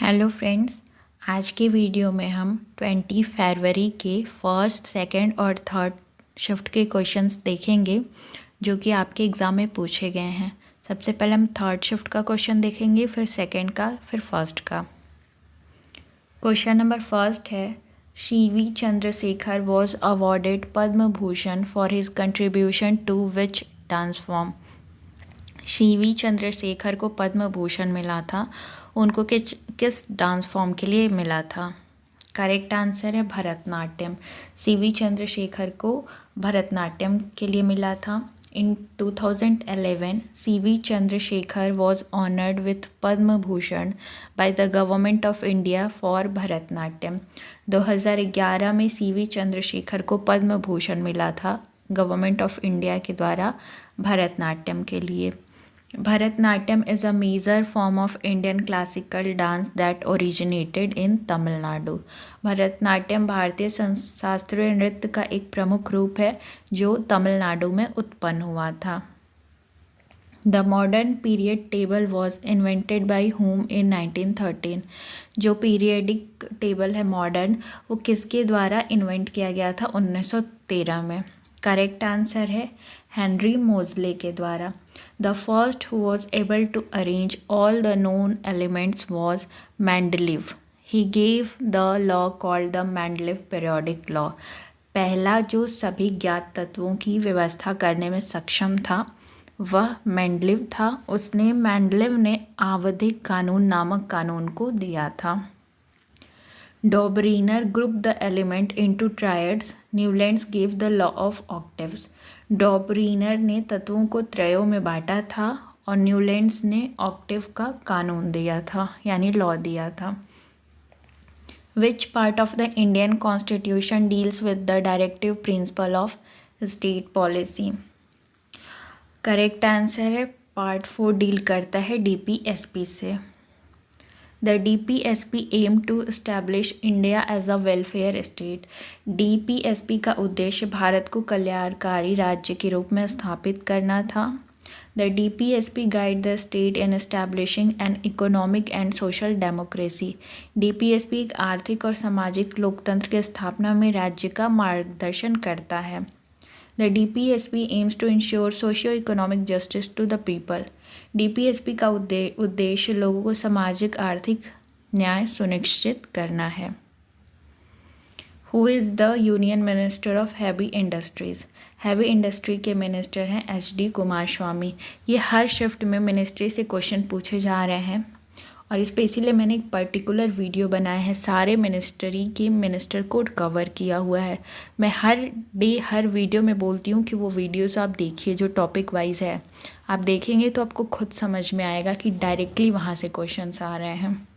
Hello friends, आज के video में हम 20 फरवरी के फर्स्ट, सेकंड और थर्ड शिफ्ट के क्वेश्चंस देखेंगे जो कि आपके एग्ज़ाम में पूछे गए हैं। सबसे पहले हम थर्ड शिफ्ट का क्वेश्चन देखेंगे, फिर सेकंड का, फिर फर्स्ट का। क्वेश्चन नंबर फर्स्ट है, C V. Chandrasekhar was awarded Padma Bhushan for his contribution to which dance form. C V. Chandrasekhar को पद्म भूषण मिला था, उनको किस डांस फॉर्म के लिए मिला था? करेक्ट आंसर है भरतनाट्यम। सी.वी. चंद्रशेखर को भरतनाट्यम के लिए मिला था। इन 2011 CV. Chandrasekhar was honoured with Padma Bhushan by the government of India for Bharatanatyam. 2011 में सी.वी. चंद्रशेखर को पद्म भूषण मिला था गवर्नमेंट ऑफ इंडिया के द्वारा भरतनाट्यम के लिए। Bharatnatyam is a major form of Indian classical dance that originated in Tamil Nadu. Bharatanatyam भारतीय शास्त्रीय नृत्य का एक प्रमुख रूप है जो तमिलनाडु में उत्पन्न हुआ था। The modern period table was invented by whom in 1913? जो पीरियडिक टेबल है मॉडर्न, वो किसके द्वारा इन्वेंट किया गया था 1913 में? करेक्ट आंसर है हेनरी मोजले के द्वारा। The first who was able to arrange all the known elements was Mendeleev. He gave the law called the Mendeleev periodic law. पहला जो सभी ज्ञात तत्वों की व्यवस्था करने में सक्षम था वह मेंडलीव था। उसने मेंडलीव ने आवधिक कानून नामक कानून को दिया था। Dobereiner group the element into triads, Newlands gave the law of octaves. Dobereiner ने तत्वों को त्रयों में बांटा था और न्यूलैंड्स ने ऑक्टेव का कानून दिया था, यानी लॉ दिया था। Which part of the Indian constitution deals with the directive principle of state policy? Correct answer है पार्ट 4 डील करता है DPSP से। The DPSP aim to establish India as a welfare state. DPSP का उद्देश्य भारत को कल्याणकारी राज्य के रूप में स्थापित करना था। The DPSP guide the state in establishing an economic and social democracy. DPSP एक आर्थिक और सामाजिक लोकतंत्र की स्थापना में राज्य का मार्गदर्शन करता है। The DPSP aims to ensure socio-economic justice to the people. DPSP का उद्देश्य लोगों को सामाजिक आर्थिक न्याय सुनिश्चित करना है। Who is the Union Minister of Heavy Industries? Heavy industry के मिनिस्टर हैं HD कुमारस्वामी। ये हर शिफ्ट में मिनिस्ट्री से क्वेश्चन पूछे जा रहे हैं और इस पे इसीलिए मैंने एक पर्टिकुलर वीडियो बनाया है। सारे मिनिस्ट्री के मिनिस्टर कोड कवर किया हुआ है। मैं हर डे हर वीडियो में बोलती हूँ कि वो वीडियोस आप देखिए जो टॉपिक वाइज है। आप देखेंगे तो आपको खुद समझ में आएगा कि डायरेक्टली वहाँ से क्वेश्चंस आ रहे हैं।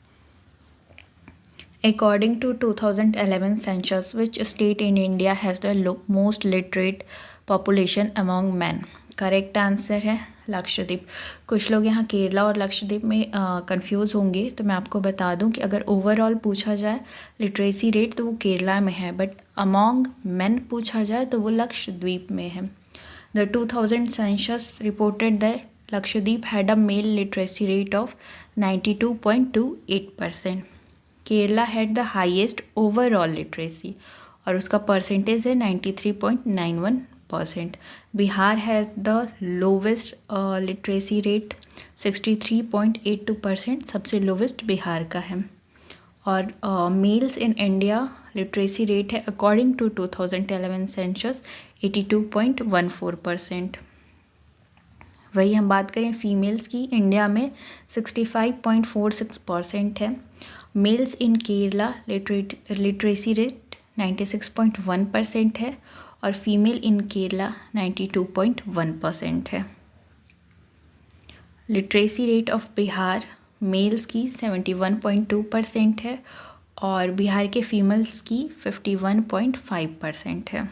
According to 2011 census which state in India has the most literate population among man? Correct answer है लक्षद्वीप। कुछ लोग यहाँ केरला और लक्षद्वीप में कंफ्यूज होंगे, तो मैं आपको बता दूं कि अगर ओवरऑल पूछा जाए लिटरेसी रेट तो वो केरला में है, बट अमॉन्ग मेन पूछा जाए तो वो लक्षद्वीप में है। The 2000 census reported the Lakshadweep had a mail literacy rate of 92.28%। Kerala had the highest overall literacy और उसका परसेंटेज है 93.91%। Bihar has the lowest literacy rate 63.82%, सबसे लोवेस्ट बिहार का है। और males in India literacy rate है अकॉर्डिंग टू 2011 सेंसस 82.14%। वही हम बात करें फीमेल्स की, इंडिया में 65.46% है। Males in Kerala literacy rate 96.1% है और फीमेल इन केरला 92.1% है। Literacy rate of Bihar males की 71.2% है और बिहार के फीमेल्स की 51.5% है।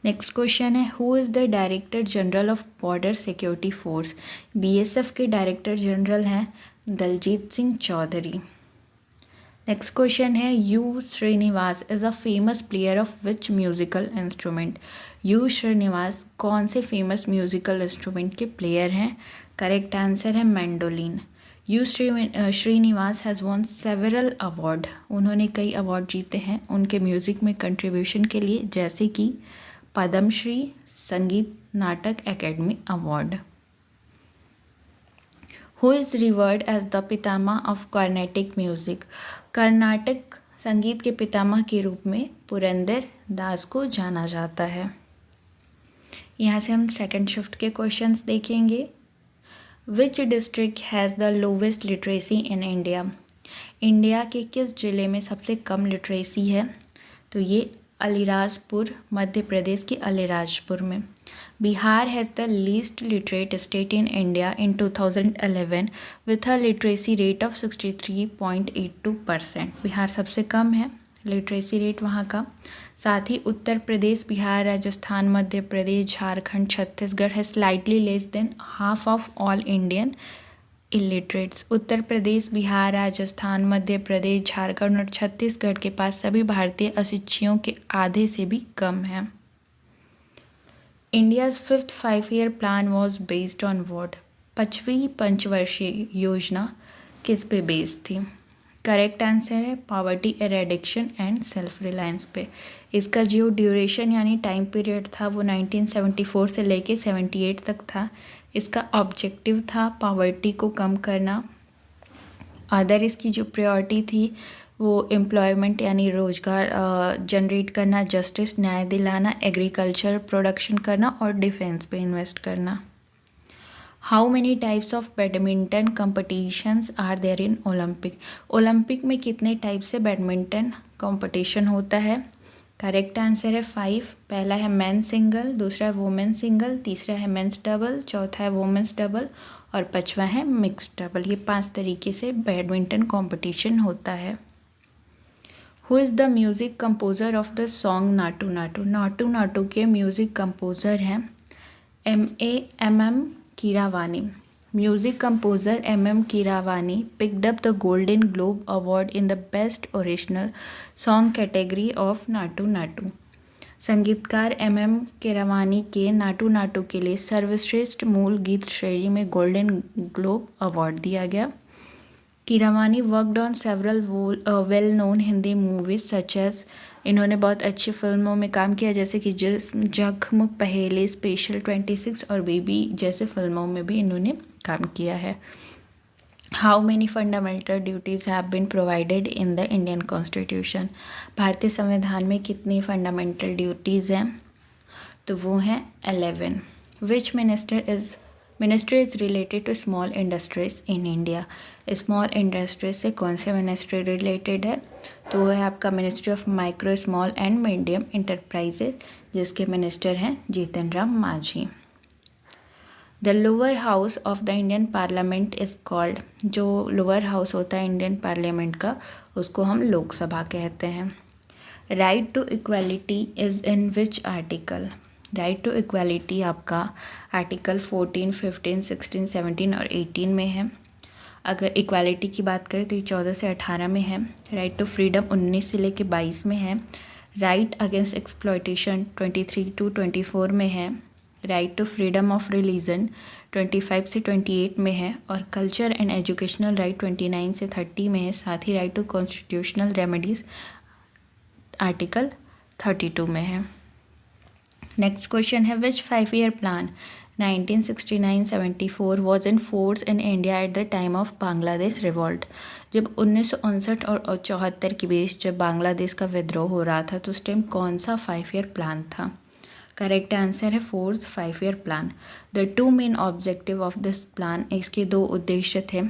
नेक्स्ट क्वेश्चन है, who is the director general of border security force? BSF के डायरेक्टर जनरल हैं दलजीत सिंह चौधरी। नेक्स्ट क्वेश्चन है, U Srinivas is a famous player of which musical instrument? U Srinivas कौन से फेमस म्यूज़िकल इंस्ट्रूमेंट के प्लेयर हैं? करेक्ट आंसर है mandolin. Srinivas has won several award, उन्होंने कई अवार्ड जीते हैं उनके म्यूज़िक में कंट्रीब्यूशन के लिए, जैसे कि Padmashri, Sangeet Natak academy award. Who is revered as the pitamah of Carnatic music, कर्नाटक संगीत के पितामह के रूप में पुरंदर दास को जाना जाता है। यहाँ से हम सेकंड शिफ्ट के क्वेश्चंस देखेंगे। Which district has the lowest literacy in India, India के किस ज़िले में सबसे कम लिटरेसी है? तो ये अलीराजपुर, मध्य प्रदेश के अलीराजपुर में। Bihar has the least literate state in India in 2011 with a literacy rate of 63.82%, Bihar सबसे कम है लिटरेसी रेट वहाँ का। साथ ही उत्तर प्रदेश, बिहार, राजस्थान, मध्य प्रदेश, झारखंड, छत्तीसगढ़ है slightly less than half of all Indian illiterates. Uttar Pradesh, Bihar, Rajasthan, Madhya Pradesh, Jharkhand और छत्तीसगढ़ के पास सभी भारतीय अशिक्षियों के आधे से भी कम है। India's 5th 5-year plan was based on what, 5वीं पंचवर्षीय योजना किस पे बेस्ड थी? करेक्ट आंसर है poverty eradication and self reliance पे। इसका जो ड्यूरेशन यानी टाइम पीरियड था वो 1974 से लेके 78 तक था। इसका ऑब्जेक्टिव था पॉवर्टी को कम करना। अदर इसकी जो प्रायोरिटी थी वो एम्प्लॉयमेंट यानी रोजगार जनरेट करना, जस्टिस न्याय दिलाना, एग्रीकल्चर प्रोडक्शन करना और डिफेंस पे इन्वेस्ट करना। How many types of badminton competitions are there in Olympic, Olympic में कितने टाइप से बैडमिंटन कॉम्पिटिशन होता है? करेक्ट आंसर है 5। पहला है मेन सिंगल, दूसरा है वुमेन सिंगल, तीसरा है मेंस डबल, चौथा है वुमेन्स डबल और पांचवा है मिक्स्ड डबल। ये 5 तरीके से बैडमिंटन कॉम्पिटिशन होता है। Who is the music composer of the song Naatu Naatu, Naatu Naatu के म्यूज़िक कंपोज़र हैं M.M. Keeravani. Music composer M.M. Keeravani picked up the Golden Globe Award in the Best Original Song category of Naatu Naatu. संगीतकार M.M. Keeravani के नाटू नाटू के लिए सर्वश्रेष्ठ मूल गीत श्रेणी में गोल्डन ग्लोब अवार्ड दिया गया। Keeravani worked on several well known Hindi movies such as, इन्होंने बहुत अच्छी फिल्मों में काम किया जैसे कि जख्म, पहेली, स्पेशल 26 और बेबी जैसे फिल्मों में भी इन्होंने काम किया है। How many fundamental duties have been provided in the Indian constitution, भारतीय संविधान में कितनी फंडामेंटल ड्यूटीज़ हैं? तो वो हैं 11। Which ministry is related to small industries in India, small industries से कौन से मिनिस्ट्री रिलेटेड है? तो वो है आपका ministry of micro small and medium enterprises, जिसके मिनिस्टर हैं Jitan Ram Manjhi. The lower house of the Indian parliament is called, जो लोअर हाउस होता है इंडियन पार्लियामेंट का उसको हम लोकसभा कहते हैं। Right to equality is in which article, right to equality आपका आर्टिकल 14, 15, 16, 17 और 18 में है। अगर इक्वालिटी की बात करें तो ये 14 से 18 में है। राइट टू फ्रीडम 19 से लेके 22 में है। राइट अगेंस्ट एक्सप्लॉयटेशन 23 to 24 में है। Right to freedom of religion 25 से 28 में है और कल्चर एंड एजुकेशनल राइट 29 से 30 में है। साथ ही right to constitutional remedies article 32 में है। नेक्स्ट क्वेश्चन है which 5-year plan 1969-74 was in force in India at the time of Bangladesh revolt, जब 1959 और 74 के बीच जब बांग्लादेश का विद्रोह हो रहा था तो उस टाइम कौन सा 5-year प्लान था? करेक्ट आंसर है 4th 5-year plan. The 2 main objective of this plan, इसके 2 उद्देश्य थे,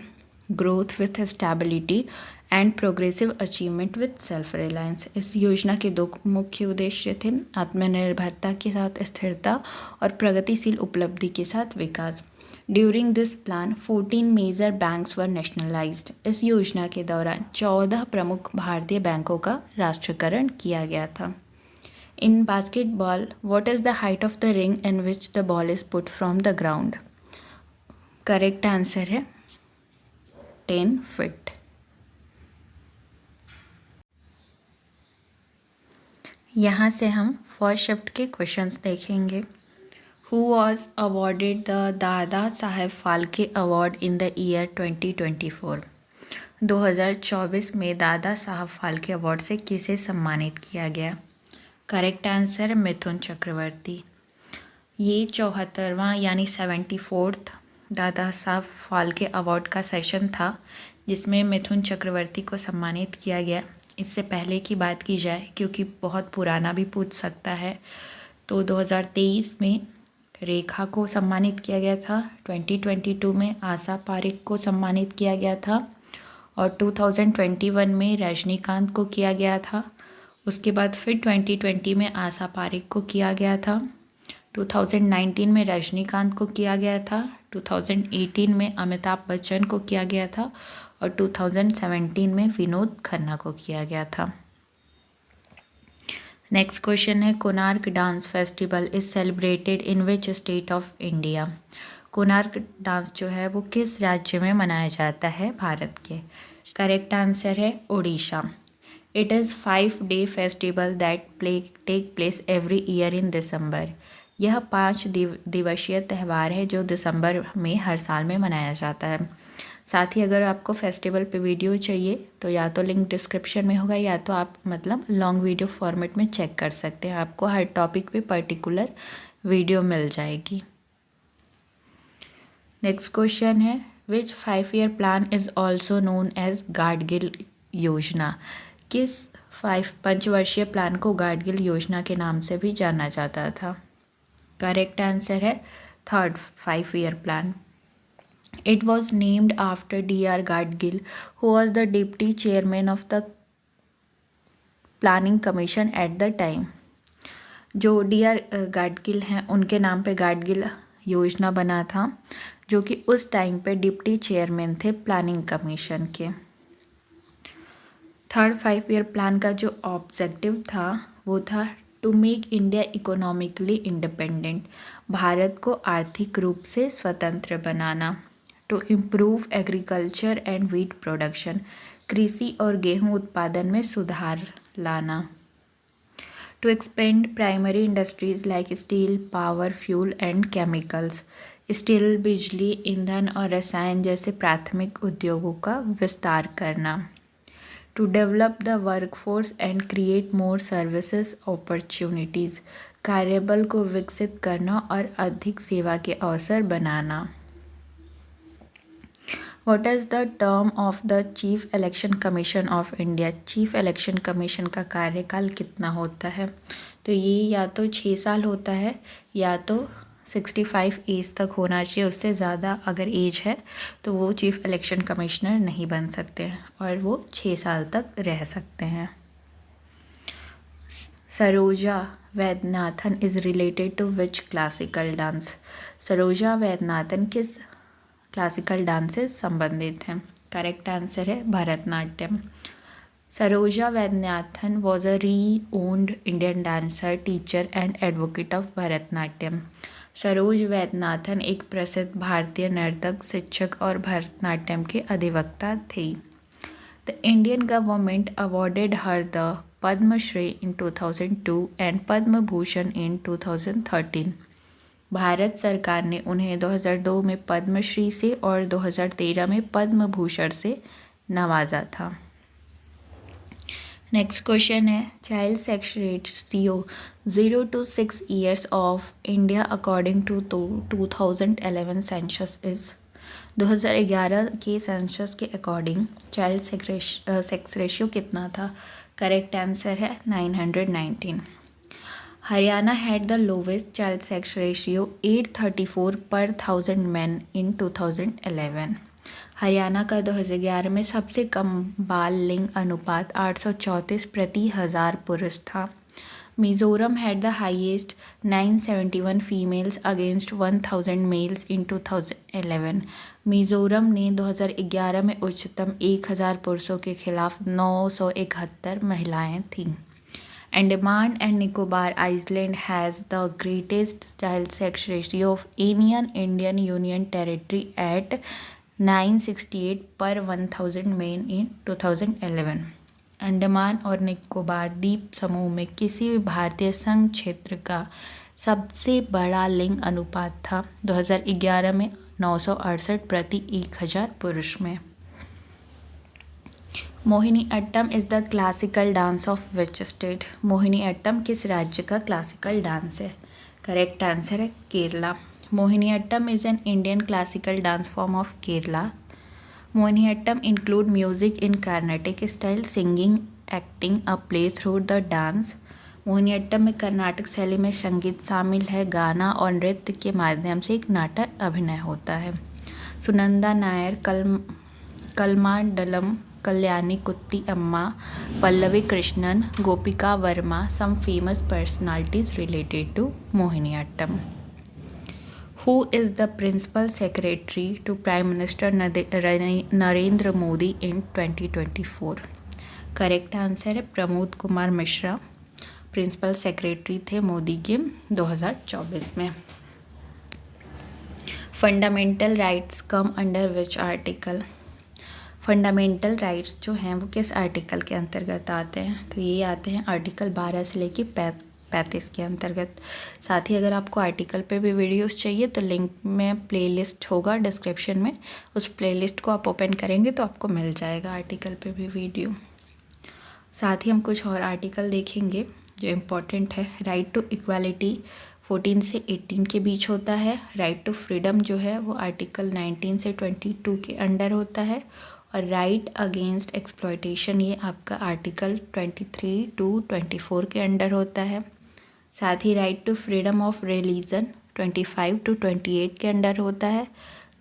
growth with stability and progressive achievement with self reliance. इस योजना के 2 मुख्य उद्देश्य थे, आत्मनिर्भरता के साथ स्थिरता और प्रगतिशील उपलब्धि के साथ विकास। During this plan 14 major banks were nationalised, इस योजना के दौरान 14 प्रमुख भारतीय बैंकों का राष्ट्रीयकरण किया गया था। In basketball what is the height of the ring in which the ball is put from the ground? Correct answer है 10 फीट। यहाँ से हम फर्स्ट शिफ्ट के क्वेश्चंस देखेंगे। Who was awarded the Dadasaheb Phalke award in the year 2024? 2024 में Dada Saheb Phalke award से किसे सम्मानित किया गया? Correct answer Mithun Chakraborty. ये 74वां यानी 74th दादा साहब फाल्के अवार्ड का सेशन था जिसमें मिथुन चक्रवर्ती को सम्मानित किया गया। इससे पहले की बात की जाए, क्योंकि बहुत पुराना भी पूछ सकता है, तो 2023 में रेखा को सम्मानित किया गया था, 2022 में आशा पारिक को सम्मानित किया गया था और 2021 में रजनीकांत को किया गया था। उसके बाद फिर 2020 में आशा पारिक को किया गया था, 2019 में रजनीकांत को किया गया था, 2018 में अमिताभ बच्चन को किया गया था और 2017 में विनोद खन्ना को किया गया था। नेक्स्ट क्वेश्चन है, Konark dance festival is celebrated in which state of India? Konark dance जो है वो किस राज्य में मनाया जाता है भारत के? करेक्ट आंसर है Orissa. It is 5-day festival that take place every year in December. यह 5 दिवसीय त्यौहार है जो दिसंबर में हर साल में मनाया जाता है। साथ ही अगर आपको फेस्टिवल पे वीडियो चाहिए तो या तो लिंक डिस्क्रिप्शन में होगा या तो आप लॉन्ग वीडियो फॉर्मेट में चेक कर सकते हैं। आपको हर टॉपिक पे पर्टिकुलर वीडियो मिल जाएगी। नेक्स्ट क्वेश्चन है, which 5-year plan is also known as Gadgil yojana? किस 5 वर्षीय प्लान को गाडगिल योजना के नाम से भी जाना जाता था? करेक्ट आंसर है 3rd 5-year plan. It was named after D.R. Gadgil, who was the deputy chairman of the planning commission at the time. जो D.R. गाडगिल हैं उनके नाम पे गाडगिल योजना बना था, जो कि उस टाइम पे डिप्टी चेयरमैन थे प्लानिंग कमीशन के। 3rd 5-year प्लान का जो ऑब्जेक्टिव था वो था to make India economically independent, भारत को आर्थिक रूप से स्वतंत्र बनाना। To improve agriculture and wheat production, कृषि और गेहूं उत्पादन में सुधार लाना। To expand primary industries like steel, power, fuel and chemicals, steel, बिजली, ईंधन और रसायन जैसे प्राथमिक उद्योगों का विस्तार करना। To develop the workforce and create more services opportunities, कार्यबल को विकसित करना और अधिक सेवा के अवसर बनाना। What is the term of the chief election commission of India? Chief election commission का कार्यकाल कितना होता है? तो ये या तो 6 साल होता है या तो 65 एज तक होना चाहिए। उससे ज़्यादा अगर एज है तो वो चीफ इलेक्शन कमिश्नर नहीं बन सकते हैं और वो 6 साल तक रह सकते हैं। Saroja Vaidyanathan is related to which classical dance? Saroja Vaidyanathan किस क्लासिकल डांस से संबंधित हैं? करेक्ट आंसर है Bharatanatyam. Saroja Vaidyanathan was a renowned Indian dancer, teacher and advocate of Bharatanatyam. Saroj Vaidyanathan एक प्रसिद्ध भारतीय नर्तक, शिक्षक और भरतनाट्यम के अधिवक्ता थे। The Indian government awarded her the Padma Shri in 2002 and Padma Bhushan in 2013। भारत सरकार ने उन्हें 2002 में पद्मश्री से और 2013 में पद्म भूषण से नवाजा था। नेक्स्ट क्वेश्चन है, child sex ratio 0 to 6 years of India according to 2011 census is? 2011 के सेंसस के अकॉर्डिंग चाइल्ड सेक्स रेशियो कितना था? करेक्ट आंसर है 919। Haryana had the lowest child sex ratio 834 पर 1000 मैन इन 2011। हरियाणा का 2011 में सबसे कम बाल लिंग अनुपात 834 प्रति 1000 पुरुष था। Mizoram had the highest 971 females against 1000 males in 2011। Mizoram ने 2011 में उच्चतम 1000 पुरुषों के खिलाफ 971 महिलाएं थीं। Andaman and Nicobar Island has the greatest child sex ratio of any Indian Union territory at 968 per 1000 men in 2011। Andaman और निकोबार द्वीप समूह में किसी भी भारतीय संघ क्षेत्र का सबसे बड़ा लिंग अनुपात था 2011 में 968 प्रति 1000 पुरुष में। Mohiniyattam is the classical dance of which state? Mohiniyattam किस राज्य का क्लासिकल डांस है? करेक्ट आंसर है Kerala. Mohiniyattam is an Indian classical dance form of Kerala. Mohiniyattam include music in Carnatic style, singing, acting a play through the dance. Mohiniyattam में कर्नाटक शैली में संगीत शामिल है, गाना और नृत्य के माध्यम से एक नाटक अभिनय होता है। सुनंदा नायर, कलमाडलम, कल्याणी कुत्ती अम्मा, पल्लवी कृष्णन, गोपिका Verma, some famous personalities related to Mohiniyattam. Who is the principal secretary to Prime Minister Narendra Modi in 2024? Correct answer है प्रमोद कुमार मिश्रा प्रिंसिपल सेक्रेटरी थे मोदी के 2024 में। Fundamental rights come under which article? Fundamental rights जो हैं वो किस आर्टिकल के अंतर्गत आते हैं? तो ये आते हैं आर्टिकल 12 से लेके 35 के अंतर्गत। साथ ही अगर आपको आर्टिकल पे भी वीडियोस चाहिए तो लिंक में प्लेलिस्ट होगा डिस्क्रिप्शन में, उस प्लेलिस्ट को आप ओपन करेंगे तो आपको मिल जाएगा आर्टिकल पे भी वीडियो। साथ ही हम कुछ और आर्टिकल देखेंगे जो इम्पोर्टेंट है। राइट टू इक्वालिटी 14 से 18 के बीच होता है। राइट टू फ्रीडम जो है वो आर्टिकल 19 से 22 के अंडर होता है। और राइट अगेंस्ट एक्सप्लॉयटेशन ये आपका आर्टिकल 23 टू 24 के अंडर होता है। साथ ही right to freedom of religion 25 to 28 के अंडर होता है।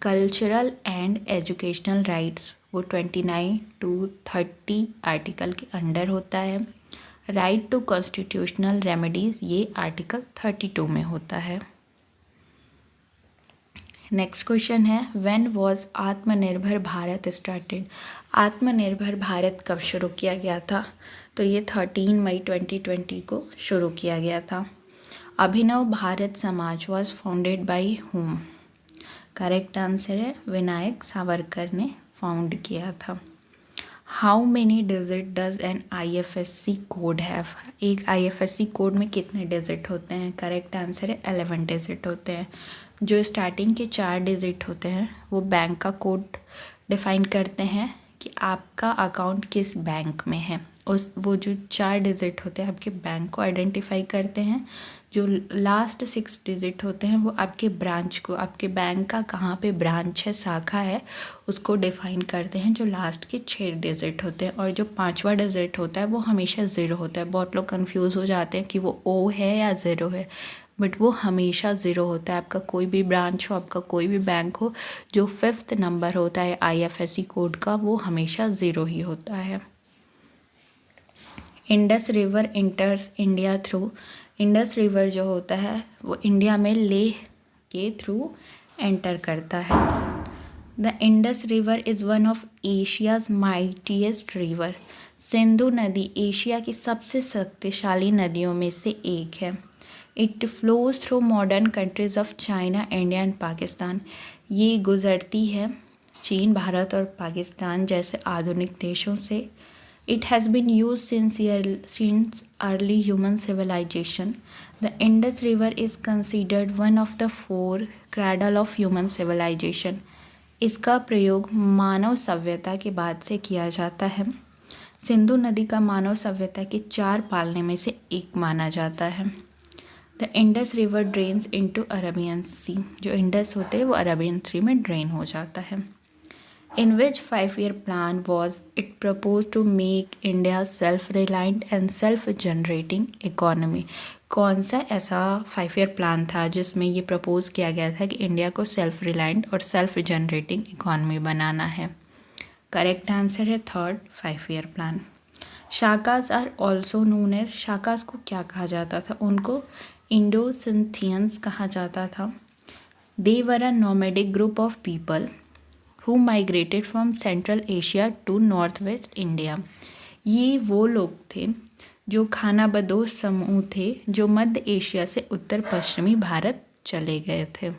कल्चरल एंड एजुकेशनल राइट्स वो 29 टू 30 आर्टिकल के अंडर होता है। राइट टू कॉन्स्टिट्यूशनल रेमेडीज़ ये आर्टिकल 32 में होता है। नेक्स्ट क्वेश्चन है व्हेन वॉज आत्मनिर्भर भारत स्टार्टेड? आत्मनिर्भर भारत कब शुरू किया गया था? तो ये 13 मई 2020 को शुरू किया गया था। अभिनव भारत समाज was founded by whom? Correct answer है विनायक सावरकर ने फाउंड किया था। How many digit does N IFSC could have? एक IFSC कोड में कितने डिजिट होते हैं? करेक्ट आंसर है 11 डिजिट होते हैं। जो स्टार्टिंग के 4 डिजिट होते हैं वो बैंक का कोड डिफाइन करते हैं कि आपका अकाउंट किस बैंक में है। वो जो 4 डिजिट होते हैं आपके बैंक को आइडेंटिफाई करते हैं। जो लास्ट 6 डिजिट होते हैं वो आपके ब्रांच को, आपके बैंक का कहाँ पे ब्रांच है, शाखा है, उसको डिफाइन करते हैं जो लास्ट के 6 डिजिट होते हैं। और जो 5वां डिजिट होता है वो हमेशा 0 होता है। बहुत लोग कंफ्यूज हो जाते हैं कि वो O है या 0 है, बट वो हमेशा 0 होता है। आपका कोई भी ब्रांच हो, आपका कोई भी बैंक हो, जो 5th नंबर होता है IFSC कोड का वो हमेशा 0 ही होता है। Indus river इंटर्स India through? Indus river जो होता है वो इंडिया में लेह के थ्रू एंटर करता है। The Indus river is one of Asia's mightiest river? Sindhu नदी एशिया की सबसे शक्तिशाली नदियों में से एक है। It flows through modern countries of China, India and Pakistan? ये गुज़रती है चीन, भारत और पाकिस्तान जैसे आधुनिक देशों से। It has been used since early human civilization. The Indus River is considered one of the 4 cradle of human civilization. इसका प्रयोग मानव सभ्यता के बाद से किया जाता है। सिंधु नदी का मानव सभ्यता के 4 पालने में से एक माना जाता है। The Indus River drains into Arabian Sea. जो इंडस होते हैं वो अरेबियन सी में ड्रेन हो जाता है। In which 5-year plan was it proposed to make India self-reliant and self-generating economy? कौन सा ऐसा 5-year प्लान था जिसमें ये प्रपोज किया गया था कि इंडिया को सेल्फ रिलायंट और सेल्फ जनरेटिंग इकॉनमी बनाना है? करेक्ट आंसर है 3rd 5-year plan. Shakas are also known as? Shakas को क्या कहा जाता था? उनको इंडोसिंथियंस कहा जाता था। They were a nomadic group of people who migrated from Central Asia to Northwest India. ये वो लोग थे जो खानाबदोश समूह थे जो मध्य एशिया से उत्तर पश्चिमी भारत चले गए थे।